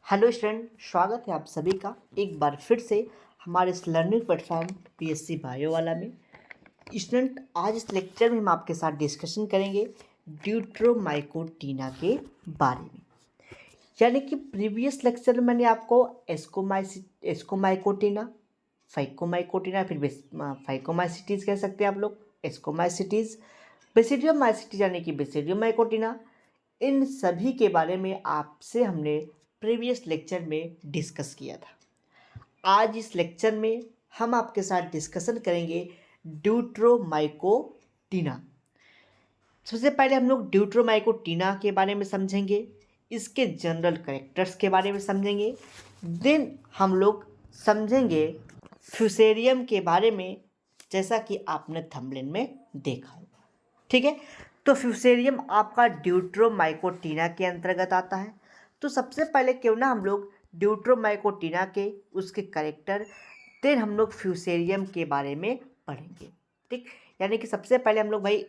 Hello student, स्वागत है आप सभी का एक बार फिर से हमारे इस लर्निंग प्लेटफॉर्म पीएससी बायो वाला में। स्टूडेंट, आज इस लेक्चर में हम आपके साथ डिस्कशन करेंगे ड्यूट्रोमाइकोटीना के बारे में। यानी कि प्रीवियस लेक्चर में मैंने आपको एस्कोमाइकोटीना, फाइकोमाइकोटीना, फिर फाइकोमाइसिटीज कह सकते हैं आप लोग, एस्कोमाइसिटीज, बेसिडियोमाइसिटीज यानी कि बेसिडियोमाइकोटीना, इन सभी के बारे में आपसे हमने प्रीवियस लेक्चर में डिस्कस किया था। आज इस लेक्चर में हम आपके साथ डिस्कशन करेंगे ड्यूट्रोमाइकोटीना। सबसे पहले हम लोग ड्यूट्रोमाइकोटीना के बारे में समझेंगे, इसके जनरल कैरेक्टर्स के बारे में समझेंगे। देन हम लोग समझेंगे फ्यूसेरियम के बारे में, जैसा कि आपने थंबनेल में देखा होगा। ठीक है, तो फ्यूसेरियम आपका ड्यूट्रोमाइकोटीना के अंतर्गत आता है। तो सबसे पहले क्यों ना हम लोग ड्यूट्रोमाइकोटीना के उसके कैरेक्टर, देन हम लोग फ्यूसेरियम के बारे में पढ़ेंगे। ठीक, यानी कि सबसे पहले हम लोग भाई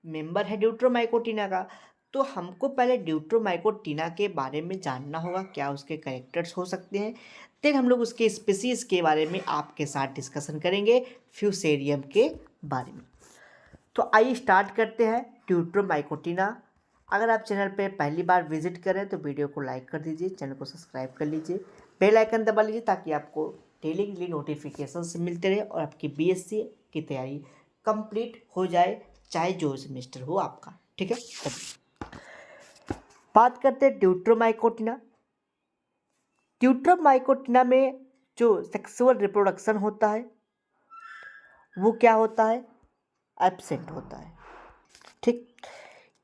मेंबर है ड्यूट्रोमाइकोटीना का, तो हमको पहले ड्यूट्रोमाइकोटीना के बारे में जानना होगा, क्या उसके कैरेक्टर्स हो सकते हैं। देन हम लोग उसके स्पीसीज के बारे में आपके साथ डिस्कशन करेंगे, फ्यूसेरियम के बारे में। तो आइए स्टार्ट करते हैं ड्यूट्रोमाइकोटीना। अगर आप चैनल पे पहली बार विजिट करें तो वीडियो को लाइक कर दीजिए, चैनल को सब्सक्राइब कर लीजिए, बेल आइकन दबा लीजिए ताकि आपको डेली नोटिफिकेशंस मिलते रहे और आपकी बीएससी की तैयारी कंप्लीट हो जाए, चाहे जो सेमेस्टर हो आपका। ठीक है, बात करते हैं ड्यूट्रोमाइकोटीना। ड्यूट्रोमाइकोटीना में जो सेक्सुअल रिप्रोडक्शन होता है वो क्या होता है? एब्सेंट होता है। ठीक,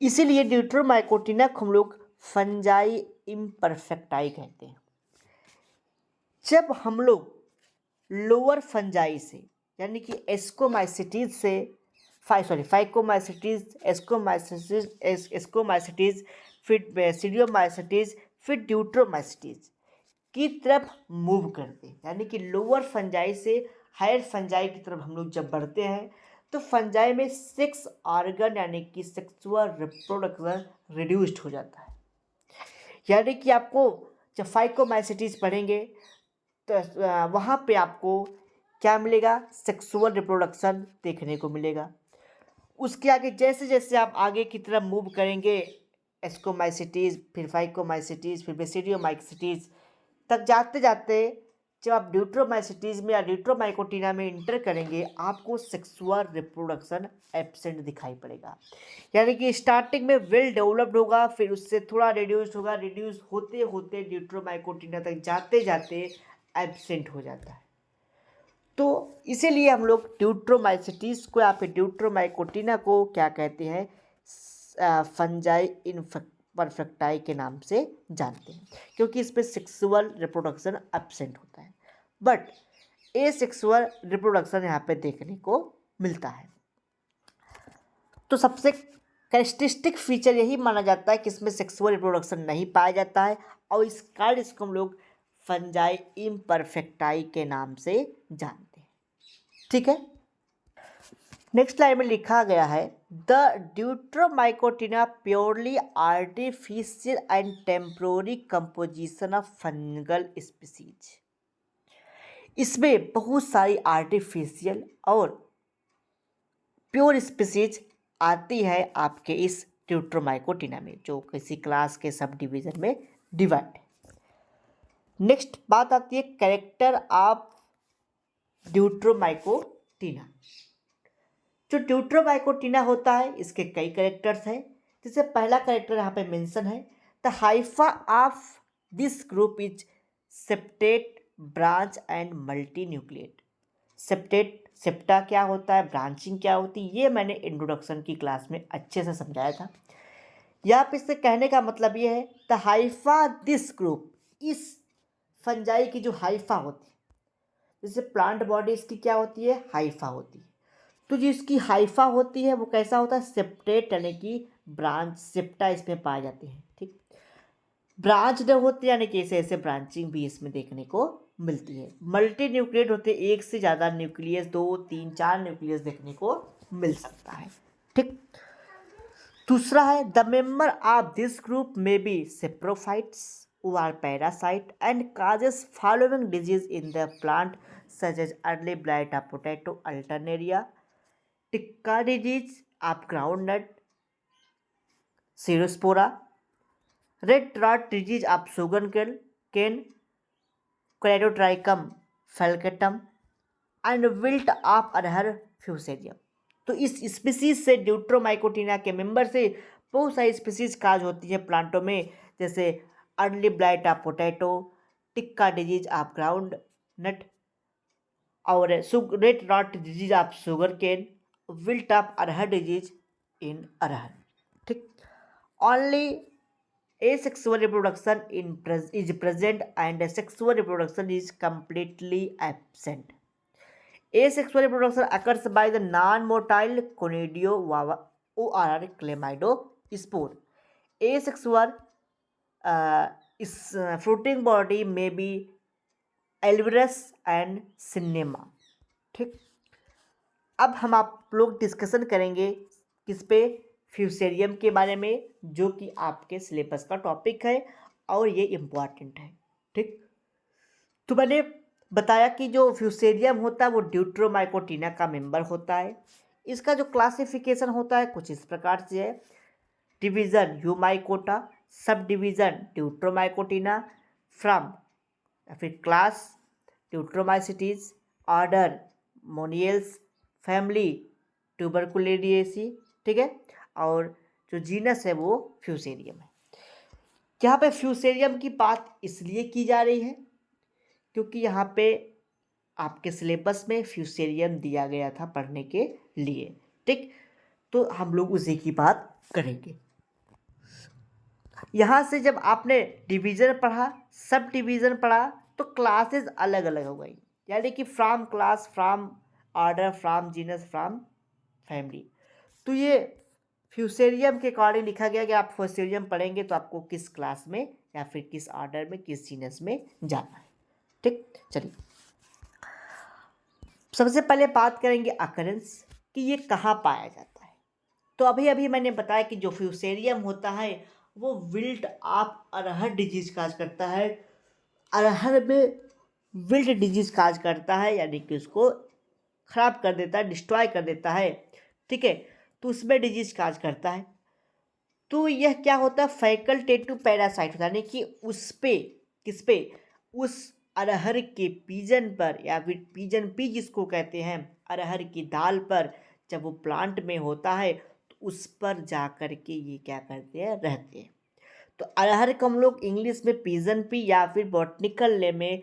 इसीलिए ड्यूट्रोमाइकोटीना को हम लोग फंजाई इम्परफेक्टाई कहते हैं। जब हम लोग लोअर फंजाई से यानी कि एस्कोमाइसिटीज से फाइकोमाइसिटीज, एस्कोमाइसिटीज, फिर बेसिडियोमाइसिटीज, फिर ड्यूट्रोमाइसिटीज की तरफ मूव करते हैं, यानी कि लोअर फंजाई से हायर फंजाई की तरफ हम लोग जब बढ़ते हैं तो फंजाई में सेक्स ऑर्गन यानी कि सेक्सुअल रिप्रोडक्शन रिड्यूस्ड हो जाता है। यानी कि आपको जब फाइकोमाइसिटीज पढ़ेंगे तो वहाँ पे आपको क्या मिलेगा? सेक्सुअल रिप्रोडक्शन देखने को मिलेगा। उसके आगे जैसे जैसे आप आगे की तरफ मूव करेंगे, एस्कोमाइसिटीज, फिर फाइकोमाइसिटीज, फिर बेसिडियोमाइसिटीज तक जाते जाते जब आप ड्यूट्रोमाइसिटीज में या ड्यूट्रोमाइकोटीना में इंटर करेंगे, आपको सेक्सुअल रिप्रोडक्शन एब्सेंट दिखाई पड़ेगा। यानी कि स्टार्टिंग में वेल डेवलप्ड होगा, फिर उससे थोड़ा रिड्यूस होगा, रिड्यूस होते होते ड्यूट्रोमाइकोटीना तक जाते जाते एब्सेंट हो जाता है। तो इसीलिए हम लोग ड्यूट्रोमाइसिटीज को या फिर ड्यूट्रोमाइकोटीना को क्या कहते हैं? फंजाई परफेक्टाई के नाम से जानते हैं, क्योंकि इस पर सेक्सुअल रिप्रोडक्शन एब्सेंट होता है, बट ए सेक्सुअल रिप्रोडक्शन यहाँ पे देखने को मिलता है। तो सबसे कैरेक्टरिस्टिक फीचर यही माना जाता है कि इसमें सेक्सुअल रिप्रोडक्शन नहीं पाया जाता है, और इस कारण इसको हम लोग फंजाई इम्परफेक्टाई के नाम से जानते हैं। ठीक है, नेक्स्ट लाइन में लिखा गया है the deuteromycotina purely artificial and temporary composition of fungal species. इसमें बहुत सारी आर्टिफिशियल और प्योर स्पीसीज आती है आपके इस ड्यूट्रोमाइकोटीना में, जो किसी क्लास के सब डिवीजन में डिवाइड है। नेक्स्ट बात आती है कैरेक्टर ऑफ ड्यूट्रोमाइकोटीना। जो ड्यूट्रोमाइकोटीना होता है इसके कई कैरेक्टर्स हैं। जैसे पहला कैरेक्टर यहाँ पे मेंशन है, the hypha of this group is septate, branch and multinucleate. Septa क्या होता है, ब्रांचिंग क्या होती है, ये मैंने इंट्रोडक्शन की क्लास में अच्छे से समझाया था। यहाँ पे इससे कहने का मतलब ये है द हाइफा दिस ग्रुप, इस फंजाई की जो हाइफा होती है, जैसे प्लांट बॉडी इसकी क्या होती है? हाइफा होती है। तो जो इसकी हाइफा होती है वो कैसा होता है? सेप्टेट, यानी कि ब्रांच, सेप्टा इसमें पाए जाते हैं। ठीक, ब्रांच जो होती है यानी कि ऐसे ऐसे ब्रांचिंग भी इसमें देखने को मिलती है। मल्टी न्यूक्लिएट होते हैं, एक से ज़्यादा न्यूक्लियस, 2, 3, 4 न्यूक्लियस देखने को मिल सकता है। ठीक, दूसरा है the member of this group में be saprophytes, who are parasite and causes following disease in the plant such as early blight of potato, alternaria, ticca disease of groundnut, Cerospora, red rot disease of sugarcane, cane, Cradotrichum falcatum and wilt of arhar Fusarium. तो इस species से ड्यूट्रोमाइकोटिना के member से बहुत सारी species काज होती है प्लांटों में, जैसे early blight of potato, tikka disease of groundnut और red rot disease of sugarcane, wilt of arhar disease in arhar. ठीक, only asexual reproduction is present and sexual reproduction is completely absent. Asexual reproduction occurs by the non-motile conidio or chlamydospore. Asexual fruiting body may be alvarez and cinema. ठीक, अब हम आप लोग discussion करेंगे किस पे, Fusarium के बारे में, जो कि आपके सिलेबस का टॉपिक है और ये इम्पॉर्टेंट है। ठीक, तो मैंने बताया कि जो फ्यूसेरियम होता है वो ड्यूट्रोमाइकोटिना का मेंबर होता है। इसका जो क्लासिफिकेशन होता है कुछ इस प्रकार से है: डिवीज़न यूमाइकोटा, सब डिवीज़न ड्यूट्रोमाइकोटिना, फ्रॉम या फिर क्लास ड्यूट्रोमाइसिटीज, ऑर्डर मोनियल्स, फैमिली ट्यूबरकुलेरिएसी। ठीक है, और जो जीनस है वो फ्यूसेरियम है। यहाँ पे फ्यूसेरियम की बात इसलिए की जा रही है क्योंकि यहाँ पे आपके सिलेबस में फ्यूसेरियम दिया गया था पढ़ने के लिए। ठीक, तो हम लोग उसी की बात करेंगे। यहाँ से जब आपने डिवीज़न पढ़ा, सब डिवीज़न पढ़ा, तो क्लासेस अलग अलग हो गई, यानी कि from class, from order, from genus, from family. तो ये फ्यूसेरियम के अकॉर्डिंग लिखा गया कि आप फ्यूसेरियम पढ़ेंगे तो आपको किस क्लास में या फिर किस ऑर्डर में, किस जीनस में जाना है। ठीक, चलिए सबसे पहले बात करेंगे अकरेंस कि ये कहाँ पाया जाता है। तो अभी अभी मैंने बताया कि जो फ्यूसेरियम होता है वो wilt of arhar disease cause करता है। अरहर में विल्ट डिजीज काज करता है, यानी कि उसको खराब कर देता है, डिस्ट्रॉय कर देता है। ठीक है, तो उसमें डिजीज काज करता है। तो यह क्या होता है, फैकल्टेटिव पैरासाइट होता है, यानी कि उस पे, किस पे, उस अरहर के पीजन पर या फिर पीजन पी जिसको कहते हैं, अरहर की दाल पर जब वो प्लांट में होता है तो उस पर जा कर के ये क्या करते हैं, रहते हैं। तो अरहर को हम लोग इंग्लिश में पीजन पी या फिर बॉटनिकल नेम में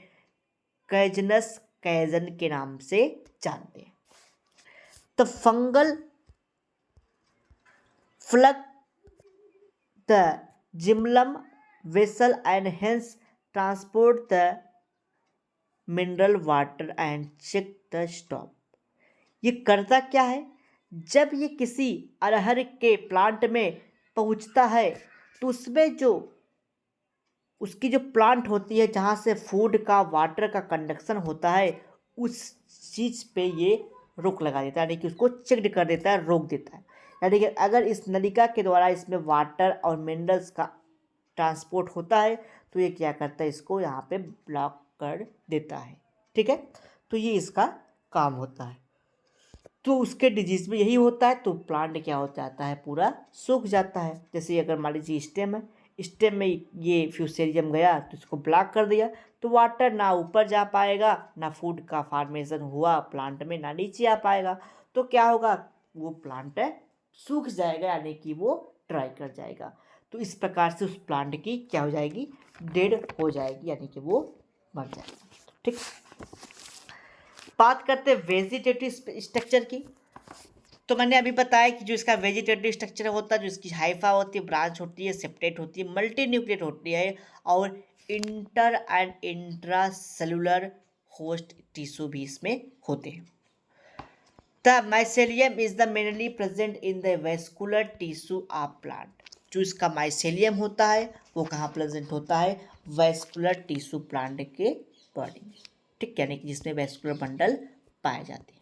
कैजनस कैजन के नाम से जानते हैं। तो fungal plug the gymnum vessel and hence transport the mineral water and check the stop। ये करता क्या है, जब ये किसी अरहर के प्लांट में पहुंचता है तो उसमें जो उसकी जो प्लांट होती है जहाँ से फूड का, वाटर का कंडक्शन होता है, उस चीज़ पे ये रोक लगा देता है, यानी कि उसको चेक कर देता है, रोक देता है। यानी कि अगर इस नलिका के द्वारा इसमें वाटर और मिनरल्स का ट्रांसपोर्ट होता है तो ये क्या करता है, इसको यहाँ पे ब्लॉक कर देता है। ठीक है, तो ये इसका काम होता है। तो उसके डिजीज़ में यही होता है, तो प्लांट क्या हो जाता है, पूरा सूख जाता है। जैसे अगर मान लीजिए स्टेम है, स्टेम में ये फ्यूसेरियम गया तो इसको ब्लॉक कर दिया, तो वाटर ना ऊपर जा पाएगा, ना फूड का फॉर्मेशन हुआ प्लांट में, ना नीचे आ पाएगा। तो क्या होगा, वो प्लांट सूख जाएगा, यानी कि वो ड्राई कर जाएगा। तो इस प्रकार से उस प्लांट की क्या हो जाएगी, डेड हो जाएगी, यानी कि वो मर जाएगा। ठीक, बात करते हैं वेजिटेटिव स्ट्रक्चर की। तो मैंने अभी बताया कि जो इसका वेजिटेटिव स्ट्रक्चर होता है, जो इसकी हाइफा होती है, ब्रांच होती है, सेप्टेट होती है, मल्टी न्यूक्लिएट होती है, और inter and intra cellular host tissue भी इसमें होते हैं। The mycelium is the mainly present in the vascular tissue of plant. जो इसका माइसेलियम होता है वो कहाँ प्रेजेंट होता है, वेस्कुलर टिश्यू प्लांट के बॉडी में। ठीक, यानी कि जिसमें वेस्कुलर बंडल पाए जाते हैं।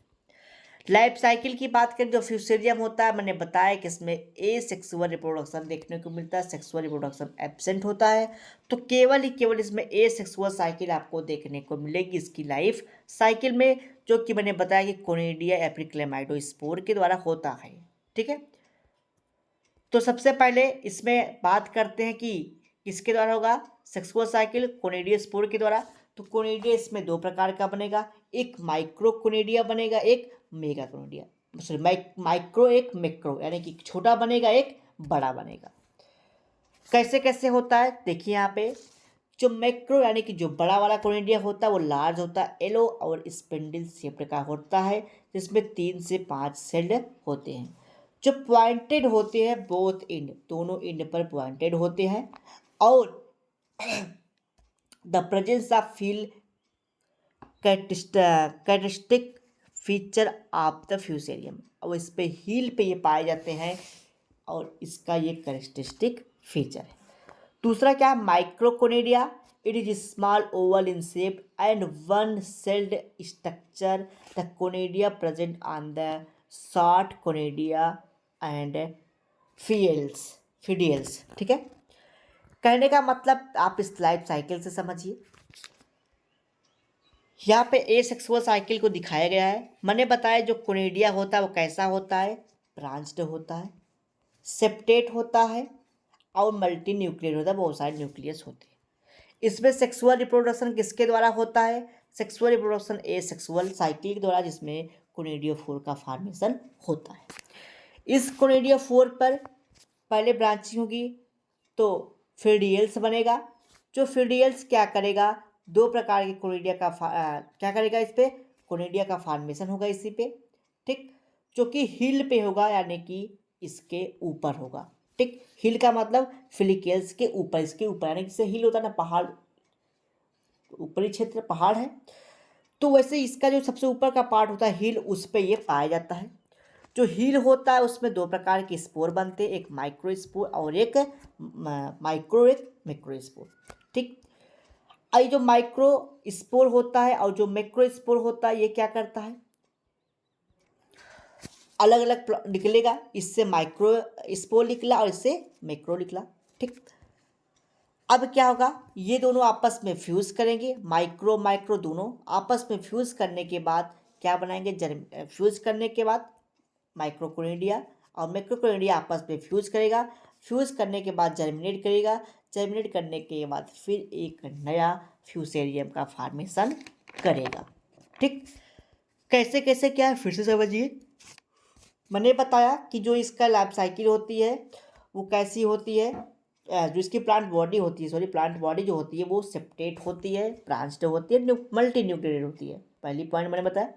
लाइफ साइकिल की बात करें, जो फ्यूसेरियम होता है, मैंने बताया कि इसमें ए सेक्सुअल रिप्रोडक्शन देखने को मिलता है, सेक्सुअल रिप्रोडक्शन एब्सेंट होता है। तो केवल ही केवल इसमें ए सेक्सुअल साइकिल आपको देखने को मिलेगी इसकी लाइफ साइकिल में, जो कि मैंने बताया कि कोनिडिया एप्रिक्लेमाइडोस्पोर के द्वारा होता है। ठीक है, तो सबसे पहले इसमें बात करते हैं कि किसके द्वारा होगा, सेक्सुअल साइकिल कोनिडिया स्पोर के द्वारा। तो कोनिडिया इसमें दो प्रकार का बनेगा, एक माइक्रो कोनिडिया बनेगा, एक मेगा कोनिडिया, सॉरी माइक्रो एक मैक्रो, यानी कि छोटा बनेगा एक बड़ा बनेगा। कैसे कैसे होता है देखिए यहाँ पे, जो मैक्रो यानी कि जो बड़ा वाला कोनिडिया होता है वो लार्ज होता है, येलो और स्पिंडल शेप का होता है, जिसमें 3 से 5 सेल होते हैं, जो पॉइंटेड होते हैं, बोथ इंड दोनों इंड पर पॉइंटेड होते हैं, और the presence of feel characteristic feature of the Fusarium, और इस पे हील पे ये पाए जाते हैं और इसका ये कैरेक्टरिस्टिक फीचर है। दूसरा क्या है, microconidia, it is small oval in shape and one celled structure, the conidia present on the short conidia and phialides. ठीक है, कहने का मतलब आप इस लाइफ साइकिल से समझिए, यहाँ पे ए सेक्सुअल साइकिल को दिखाया गया है। मैंने बताया जो कोनिडिया होता है वो कैसा होता है, ब्रांच्ड होता है, सेप्टेट होता है और मल्टी न्यूक्लियर होता है, बहुत सारे न्यूक्लियस होते हैं। इसमें सेक्सुअल रिप्रोडक्शन किसके द्वारा होता है, सेक्सुअल रिप्रोडक्शन ए सेक्सुअल साइकिल के द्वारा, जिसमें कोनिडियोफोर का फॉर्मेशन होता है। इस कोनिडियोफोर पर पहले ब्रांचिंग होगी तो फिडियल्स बनेगा, जो फिडियल्स क्या करेगा, दो प्रकार के कोनिडिया का क्या करेगा, इस पे कोनिडिया का फॉर्मेशन होगा इसी पे। ठीक, जो कि हिल पे होगा, यानी कि इसके ऊपर होगा। ठीक, हिल का मतलब फिलिकेल्स के ऊपर, इसके ऊपर, यानी कि हिल होता है ना, पहाड़, ऊपरी क्षेत्र पहाड़ है, तो वैसे इसका जो सबसे ऊपर का पार्ट होता है हिल, उस पे ये पाया जाता है। जो हील होता है उसमें दो प्रकार के स्पोर बनते हैं, एक माइक्रो स्पोर और एक मैक्रो स्पोर। ठीक, ये जो माइक्रो स्पोर होता है और जो मैक्रो स्पोर होता है, ये क्या करता है, अलग अलग निकलेगा, इससे माइक्रो स्पोर निकला और इससे मैक्रो निकला। ठीक, अब क्या होगा, ये दोनों आपस में फ्यूज़ करेंगे, माइक्रो माइक्रो दोनों आपस में फ्यूज़ करने के बाद क्या बनाएंगे, फ्यूज़ करने के बाद माइक्रोकोनिडिया और मैक्रोकोनिडिया आपस में फ्यूज़ करेगा, फ्यूज़ करने के बाद जर्मिनेट करेगा, जर्मिनेट करने के बाद फिर एक नया फ्यूसेरियम का फॉर्मेशन करेगा। ठीक, कैसे कैसे क्या है फिर से समझिए। मैंने बताया कि जो इसका लाइफ साइकिल होती है वो कैसी होती है, जो इसकी प्लांट बॉडी होती है, सॉरी प्लांट बॉडी जो होती है वो सेप्टेट होती है, ब्रांच्ड होती है, मल्टी न्यूक्लियर होती है, पहली पॉइंट मैंने बताया।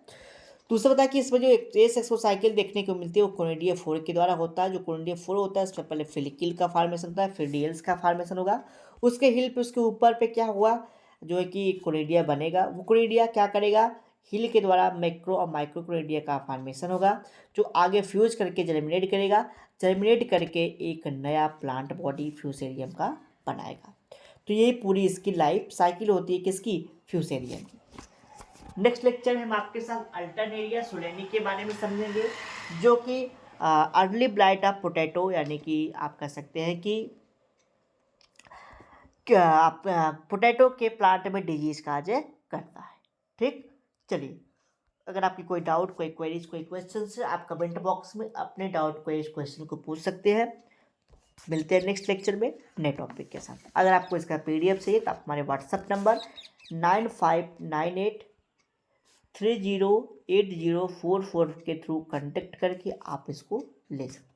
दूसरा बताया कि इसमें जो ए सेक्सुअल साइकिल देखने को मिलती है वो कोनिडिया फोर के द्वारा होता है। जो कोनिडिया फोर होता है उसमें पहले फिलिकिल का फॉर्मेशन होता है, फिर डियल्स का फॉर्मेशन होगा, उसके हिल पे उसके ऊपर पे क्या हुआ, जो है कि कोनिडिया बनेगा, वो कोनिडिया क्या करेगा, हिल के द्वारा मैक्रो और माइक्रो कोनिडिया का फॉर्मेशन होगा, जो आगे फ्यूज करके जर्मिनेट करेगा, जर्मिनेट करके एक नया प्लांट बॉडी फ्यूसेरियम का बनाएगा। तो यही पूरी इसकी लाइफ साइकिल होती है किसकी, फ्यूसेरियम की। नेक्स्ट लेक्चर में हम आपके साथ अल्टरनेरिया सोलेनी के बारे में समझेंगे, जो कि अर्ली ब्लाइट ऑफ पोटैटो, यानी कि आप कह सकते हैं कि आप पोटैटो के प्लांट में डिजीज काज करता है। ठीक, चलिए, अगर आपकी कोई डाउट, कोई क्वेरीज, कोई क्वेश्चन है, आप कमेंट बॉक्स में अपने डाउट क्वेश्चन को पूछ सकते हैं। मिलते हैं नेक्स्ट लेक्चर में नए टॉपिक के साथ। अगर आपको इसका PDF चाहिए तो आप हमारे व्हाट्सएप नंबर 9598308044 के थ्रू कांटेक्ट करके आप इसको ले सकते हैं।